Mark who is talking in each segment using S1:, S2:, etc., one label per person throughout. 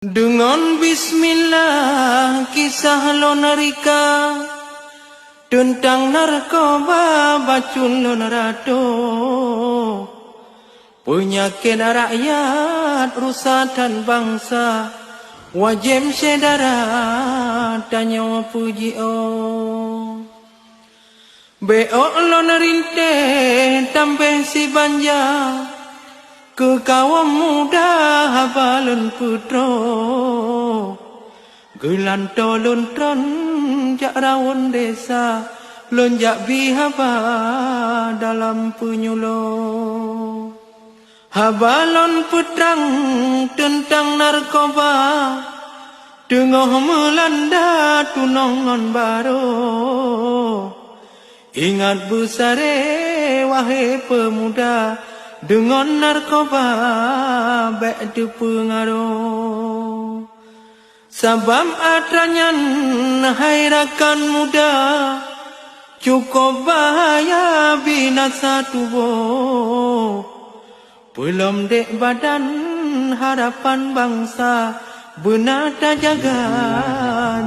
S1: Dengan bismillah kisah lonarika tentang narkoba bacun lonarado, penyakit rakyat rusatan bangsa wajib sedara tanya puji beok lonarinte tambe si banja ke kaum muda balon putro gelanto lontron jak rawon desa lonjak bihaba dalam penyulo habalon putrang tentang narkoba tengah melanda tunongan baru ingat besare wahai pemuda dengan narkoba baik tu pengaruh sabam atranyan hairakan muda cukup bahaya binasa tubuh belum dek badan harapan bangsa benar tak jaga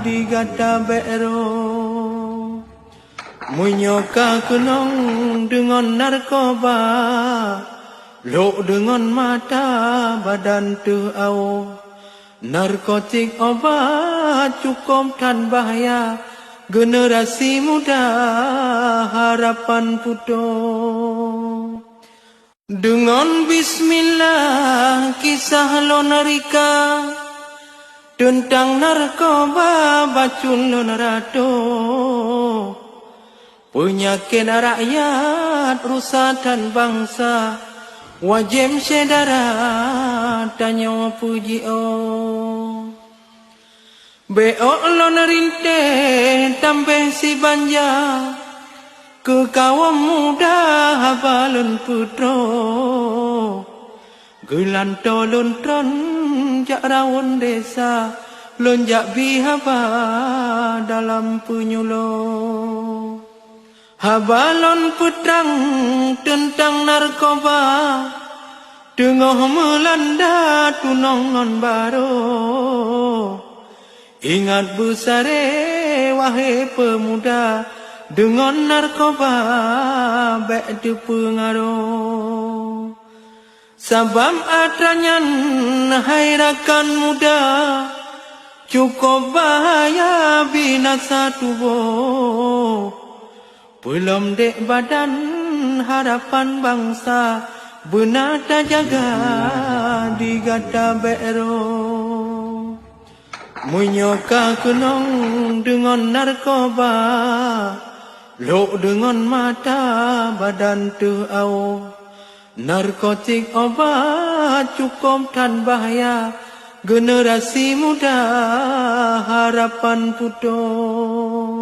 S1: digata bero menyoka kenong dengan narkoba lok dengan mata badan tu au narkotik obat cukup tan bahaya generasi muda harapan putus dengan bismillah kisah lonarika tentang narkoba bacun lonarado, penyakit rakyat rusatan bangsa wajib sedara tanya puji beok lonarinte tambe si banja ke kaum muda balon putro gelanto lontron jak rawon desa lonjak bihaba dalam penyulo habalon putrang tentang narkoba tengah melanda tunongan baru ingat besare wahai pemuda dengan narkoba baik tu pengaruh sabam atranyan hairakan muda cukup bahaya binasa tubuh belum dek badan harapan bangsa benar tak jaga digata bero menyoka kenong dengan narkoba lok dengan mata badan tu au narkotik obat cukup tan bahaya generasi muda harapan putus